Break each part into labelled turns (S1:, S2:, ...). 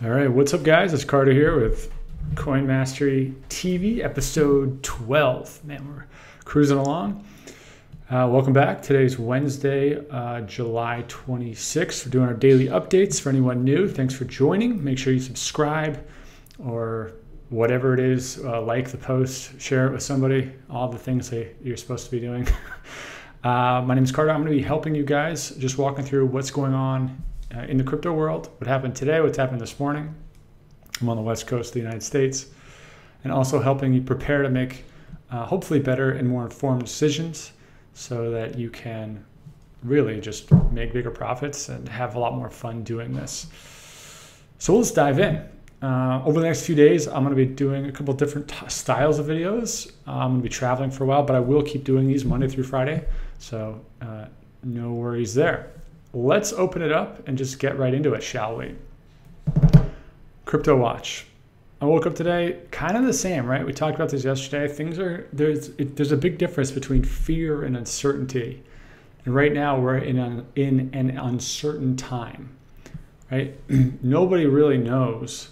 S1: All right, what's up, guys? It's Carter here with Coin Mastery TV, episode 12. Man, we're cruising along. Welcome back. Today's Wednesday, July 26th. We're doing our daily updates. For anyone new, thanks for joining. Make sure you subscribe or whatever it is, like the post, share it with somebody, all the things that you're supposed to be doing. My name is Carter. I'm going to be helping you guys, just walking through what's going on in the crypto world, what happened today, what's happened this morning. I'm on the West Coast of the United States, and also helping you prepare to make hopefully better and more informed decisions so that you can really just make bigger profits and have a lot more fun doing this. So let's dive in. Over the next few days, I'm going to be doing a couple of different styles of videos. I'm going to be traveling for a while, but I will keep doing these Monday through Friday. So no worries there. Let's open it up and just get right into it, shall we? Crypto Watch. I woke up today kind of the same, right? We talked about this yesterday. There's a big difference between fear and uncertainty. And right now we're in an uncertain time, right? Nobody really knows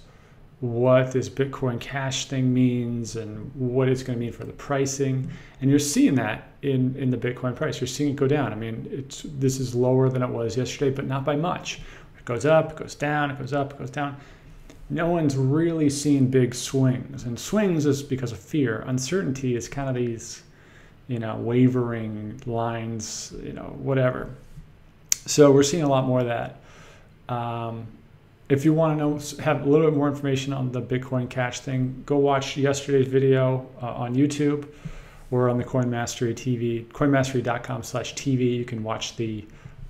S1: what this Bitcoin Cash thing means and what it's going to mean for the pricing. And you're seeing that in the Bitcoin price. You're seeing it go down. I mean, this is lower than it was yesterday, but not by much. It goes up, it goes down, it goes up, it goes down. No one's really seen big swings. And swings is because of fear. Uncertainty is kind of these, wavering lines, whatever. So we're seeing a lot more of that. If you want to have a little bit more information on the Bitcoin Cash thing, go watch yesterday's video on YouTube or on the Coin Mastery TV, coinmastery.com/TV. You can watch the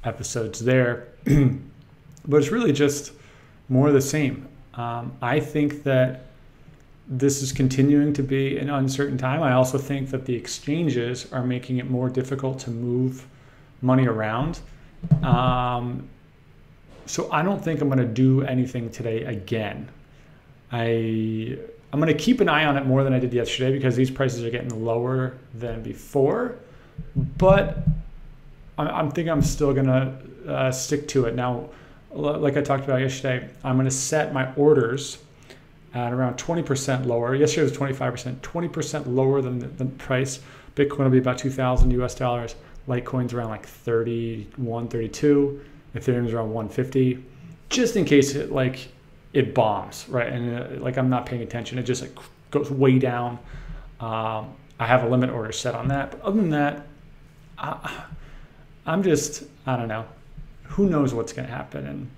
S1: episodes there. But it's really just more of the same. I think that this is continuing to be an uncertain time. I also think that the exchanges are making it more difficult to move money around. So I don't think I'm going to do anything today again. I'm going to keep an eye on it more than I did yesterday because these prices are getting lower than before. But I'm thinking I'm still going to stick to it. Now, like I talked about yesterday, I'm going to set my orders at around 20% lower. Yesterday was 25%, 20% lower than the price. Bitcoin will be about $2,000 US. Litecoin's around like 31, 32. Ethereum's around 150, just in case it bombs, right? And I'm not paying attention. It just goes way down. I have a limit order set on that. But other than that, I don't know. Who knows what's going to happen?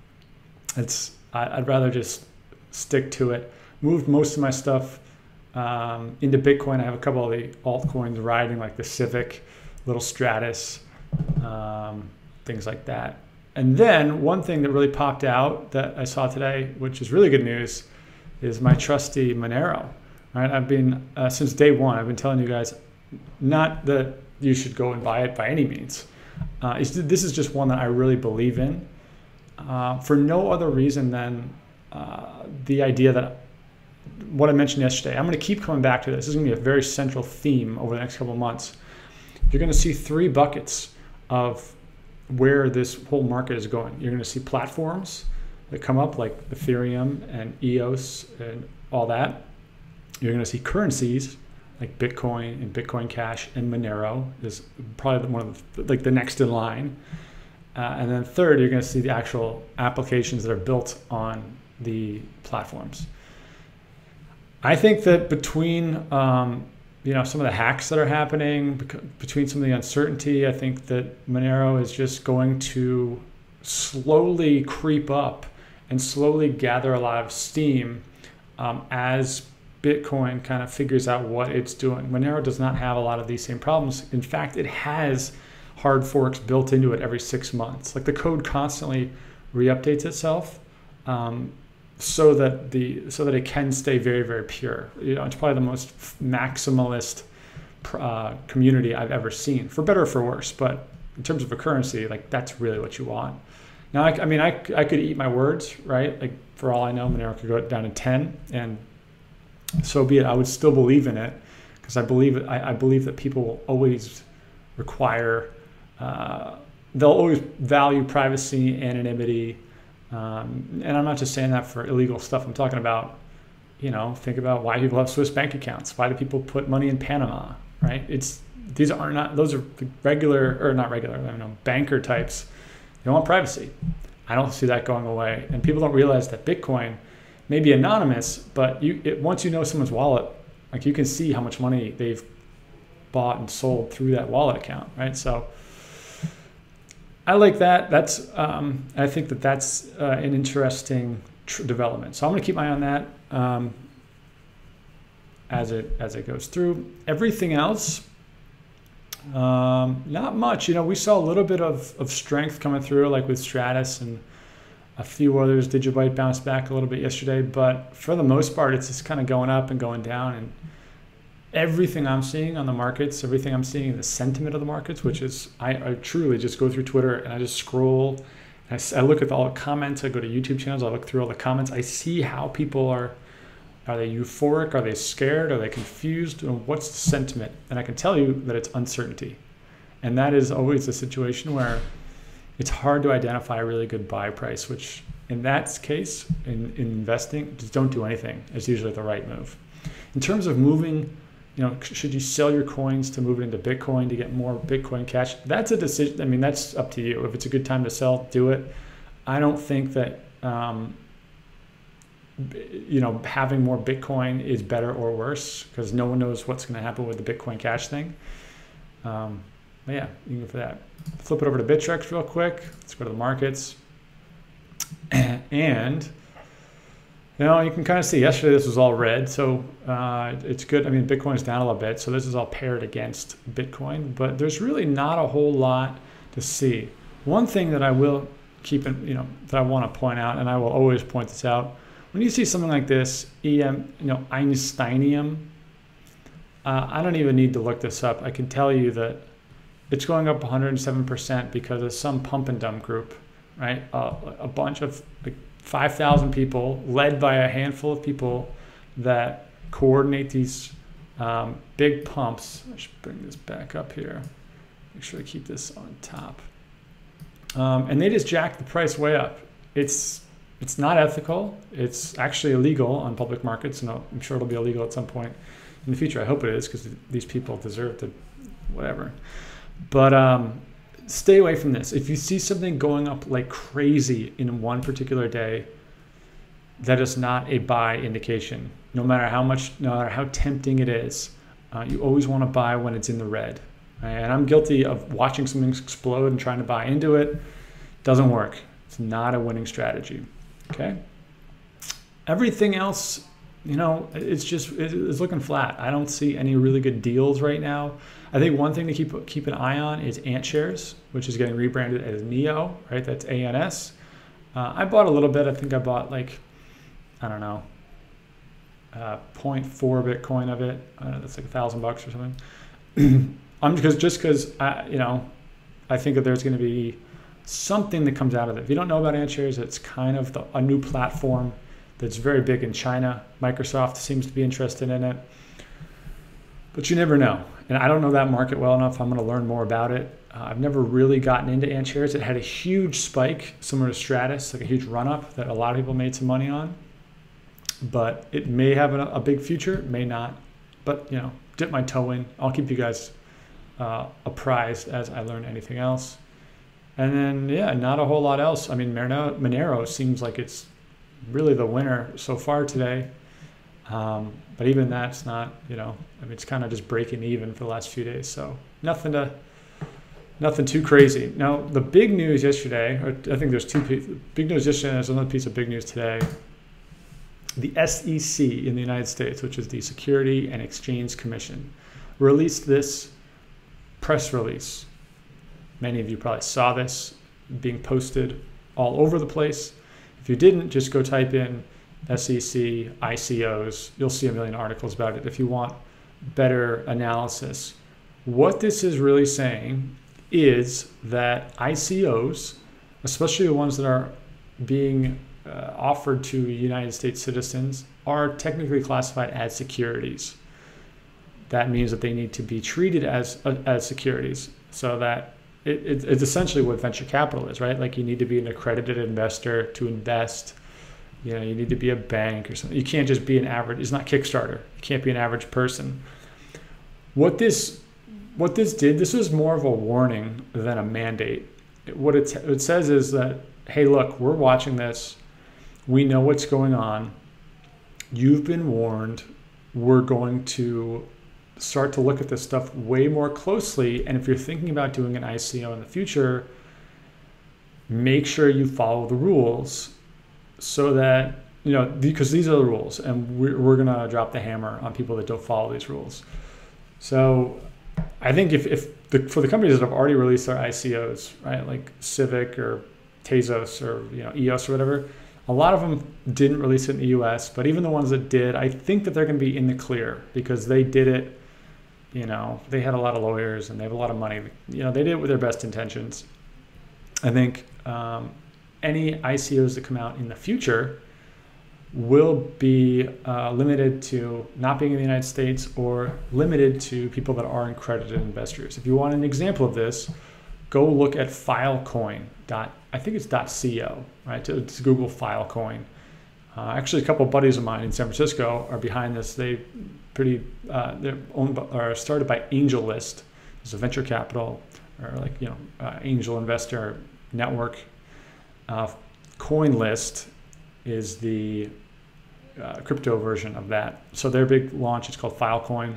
S1: And I'd rather just stick to it. Moved most of my stuff into Bitcoin. I have a couple of the altcoins riding, like the Civic, little Stratus, things like that. And then one thing that really popped out that I saw today, which is really good news, is my trusty Monero. Right? I've been, since day one, I've been telling you guys, not that you should go and buy it by any means. This is just one that I really believe in for no other reason than the idea that what I mentioned yesterday. I'm going to keep coming back to this. This is going to be a very central theme over the next couple of months. You're going to see three buckets of where this whole market is going. You're going to see platforms that come up like Ethereum and EOS and all that. You're going to see currencies like Bitcoin and Bitcoin Cash, and Monero is probably one of the next in line. And then third, you're going to see the actual applications that are built on the platforms. I think that between some of the hacks that are happening, between some of the uncertainty, I think that Monero is just going to slowly creep up and slowly gather a lot of steam as Bitcoin kind of figures out what it's doing. Monero does not have a lot of these same problems. In fact, it has hard forks built into it every 6 months. Like the code constantly re-updates itself so that it can stay very, very pure. It's probably the most maximalist community I've ever seen, for better or for worse. But in terms of a currency, that's really what you want. Now, I could eat my words, right? Like for all I know, Monero could go down to 10, and so be it. I would still believe in it because I believe that people will always require, they'll always value privacy, anonymity, And I'm not just saying that for illegal stuff. I'm talking about, think about why people have Swiss bank accounts. Why do people put money in Panama, right? Those are regular, or not regular, banker types. They want privacy. I don't see that going away. And people don't realize that Bitcoin may be anonymous, but once you know someone's wallet, like you can see how much money they've bought and sold through that wallet account, right? So I like that. I think that's an interesting development. So I'm going to keep my eye on that as it goes through. Everything else, not much. We saw a little bit of strength coming through, like with Stratus and a few others. Digibyte bounced back a little bit yesterday, but for the most part, it's just kind of going up and going down. And everything I'm seeing on the markets, everything I'm seeing in the sentiment of the markets, which is I truly just go through Twitter and I just scroll. I look at all the comments. I go to YouTube channels. I look through all the comments. I see how people are they euphoric? Are they scared? Are they confused? What's the sentiment? And I can tell you that it's uncertainty. And that is always a situation where it's hard to identify a really good buy price, which in that case, in investing, just don't do anything. It's usually the right move. In terms of moving, should you sell your coins to move it into Bitcoin to get more Bitcoin cash? That's a decision. That's up to you. If it's a good time to sell, do it. I don't think that, having more Bitcoin is better or worse because no one knows what's going to happen with the Bitcoin Cash thing. But yeah, you can go for that. Flip it over to Bittrex real quick. Let's go to the markets. And, you can kind of see yesterday this was all red. So it's good. Bitcoin's down a little bit. So this is all paired against Bitcoin. But there's really not a whole lot to see. One thing that I will keep in, that I want to point out, and I will always point this out, when you see something like this, Einsteinium, I don't even need to look this up. I can tell you that it's going up 107% because of some pump and dump group, right? A bunch of 5,000 people led by a handful of people that coordinate these big pumps. I should bring this back up here. Make sure to keep this on top. And they just jack the price way up. It's not ethical. It's actually illegal on public markets, and I'm sure it'll be illegal at some point in the future. I hope it is because these people deserve to whatever. But stay away from this. If you see something going up like crazy in one particular day, that is not a buy indication. No matter how tempting it is, you always want to buy when it's in the red. And I'm guilty of watching something explode and trying to buy into it. Doesn't work. It's not a winning strategy. Okay. Everything else, it's looking flat. I don't see any really good deals right now. I think one thing to keep an eye on is Ant Shares, which is getting rebranded as NEO, right? That's ANS. I bought a little bit. I think I bought 0.4 Bitcoin of it. That's like $1,000 or something. Because I think that there's going to be something that comes out of it. If you don't know about Ant Shares, it's kind of a new platform that's very big in China. Microsoft seems to be interested in it, but you never know. And I don't know that market well enough. I'm going to learn more about it. I've never really gotten into Ant Shares. It had a huge spike, similar to Stratus, like a huge run-up that a lot of people made some money on. But it may have a big future, may not. But, dip my toe in. I'll keep you guys apprised as I learn anything else. And then, yeah, not a whole lot else. Monero seems like it's really the winner so far today. But even that's not, it's kind of just breaking even for the last few days. So nothing too crazy. Now, the big news yesterday, or I think there's big news yesterday, and there's another piece of big news today. The SEC in the United States, which is the Security and Exchange Commission, released this press release. Many of you probably saw this being posted all over the place. If you didn't, just go type in SEC, ICOs. You'll see a million articles about it if you want better analysis. What this is really saying is that ICOs, especially the ones that are being offered to United States citizens, are technically classified as securities. That means that they need to be treated as securities, so that it's essentially what venture capital is, right? Like you need to be an accredited investor to invest. You know, you need to be a bank or something. You can't just be an average. It's not Kickstarter. You can't be an average person. What this did, this was more of a warning than a mandate. What it says is that, hey, look, we're watching this. We know what's going on. You've been warned. We're going to start to look at this stuff way more closely. And if you're thinking about doing an ICO in the future, make sure you follow the rules so that, you know, because these are the rules, and we're going to drop the hammer on people that don't follow these rules. So I think for the companies that have already released their ICOs, right, like Civic or Tezos or, you know, EOS or whatever, a lot of them didn't release it in the US, but even the ones that did, I think that they're going to be in the clear because they did it, you know, they had a lot of lawyers and they have a lot of money. You know, they did it with their best intentions. I think any ICOs that come out in the future will be limited to not being in the United States or limited to people that are accredited investors. If you want an example of this, go look at Filecoin. I think it's .co, right? It's Google Filecoin. Actually, a couple of buddies of mine in San Francisco are behind this. They're owned or started by AngelList. It's a venture capital or like, you know, angel investor network. CoinList is the crypto version of that. So their big launch is called Filecoin,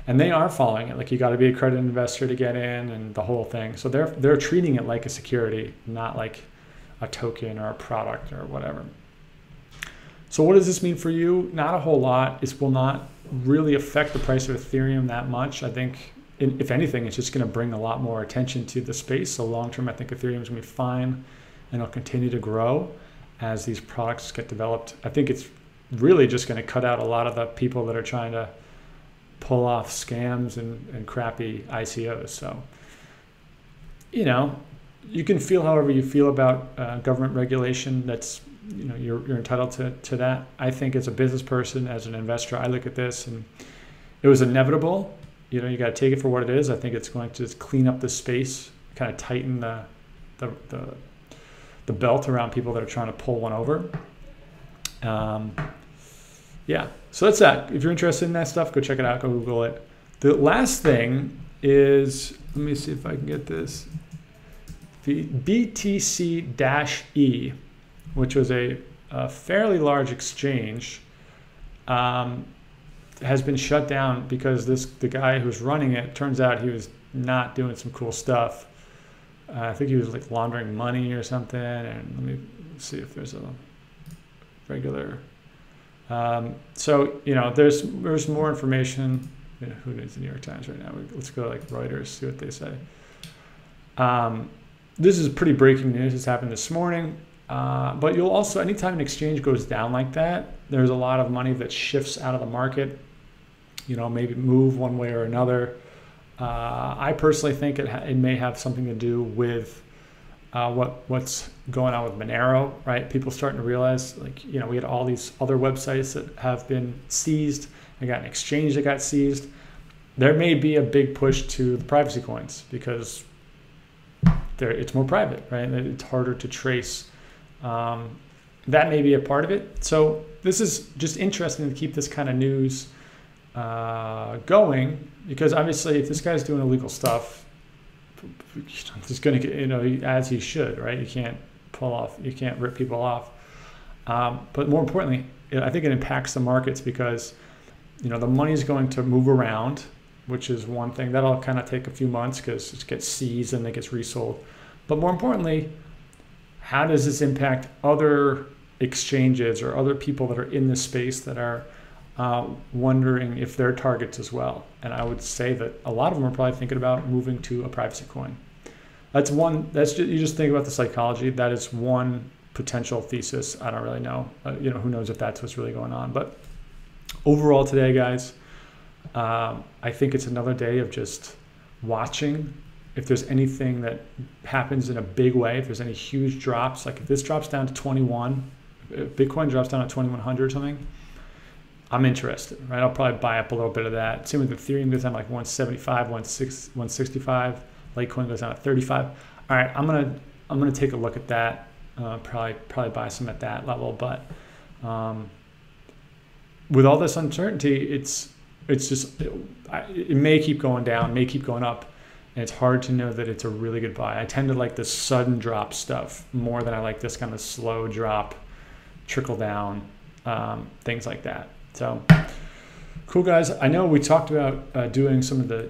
S1: and they are following it. Like you got to be a accredited investor to get in, and the whole thing. So they're treating it like a security, not like a token or a product or whatever. So what does this mean for you? Not a whole lot. This will not really affect the price of Ethereum that much. I think, if anything, it's just going to bring a lot more attention to the space. So long term, I think Ethereum is going to be fine, and it'll continue to grow as these products get developed. I think it's really just going to cut out a lot of the people that are trying to pull off scams and crappy ICOs. So, you know, you can feel however you feel about government regulation. That's, you know, you're entitled to that. I think as a business person, as an investor, I look at this and it was inevitable. You know, you got to take it for what it is. I think it's going to just clean up the space, kind of tighten the belt around people that are trying to pull one over. Yeah, so that's that. If you're interested in that stuff, go check it out. Go Google it. The last thing is, let me see if I can get this. The BTC-E, which was a fairly large exchange, has been shut down because the guy who's running it, turns out he was not doing some cool stuff. I think he was like laundering money or something. And let me see if there's a regular. So, you know, there's more information. You know, who needs the New York Times right now? Let's go like Reuters, see what they say. This is pretty breaking news. It's happened this morning. But you'll also, anytime an exchange goes down like that, there's a lot of money that shifts out of the market, you know, maybe move one way or another. I personally think it may have something to do with what's going on with Monero, right? People starting to realize, like, you know, we had all these other websites that have been seized. I got an exchange that got seized. There may be a big push to the privacy coins because it's more private, right? It's harder to trace. That may be a part of it. So this is just interesting to keep this kind of news going, because obviously if this guy's doing illegal stuff, he's going to get, you know, as he should, right? You can't rip people off. But more importantly, I think it impacts the markets because, you know, the money is going to move around, which is one thing. That'll kind of take a few months because it gets seized and it gets resold. But more importantly, how does this impact other exchanges or other people that are in this space that are wondering if they're targets as well? And I would say that a lot of them are probably thinking about moving to a privacy coin. That's one. You just think about the psychology. That is one potential thesis. I don't really know. You know, who knows if that's what's really going on. But overall today, guys, I think it's another day of just watching. If there's anything that happens in a big way, if there's any huge drops, like if this drops down to 21, if Bitcoin drops down to 2100 or something, I'm interested, right? I'll probably buy up a little bit of that. Same with Ethereum, goes down like 175, 165. Litecoin goes down at 35. All right, I'm gonna take a look at that. Probably buy some at that level, but with all this uncertainty, it's just it may keep going down, may keep going up, and it's hard to know that it's a really good buy. I tend to like the sudden drop stuff more than I like this kind of slow drop, trickle down, things like that. So cool, guys. I know we talked about doing some of the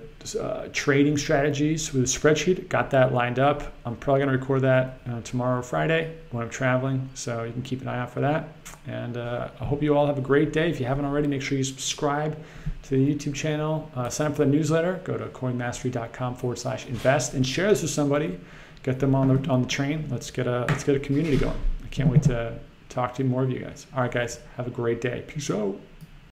S1: trading strategies with a spreadsheet. Got that lined up. I'm probably going to record that tomorrow or Friday when I'm traveling, so you can keep an eye out for that. And I hope you all have a great day. If you haven't already, make sure you subscribe to the YouTube channel. Sign up for the newsletter. Go to coinmastery.com/invest and share this with somebody. Get them on the train. Let's get a community going. I can't wait to talk to more of you guys. All right, guys. Have a great day. Peace out.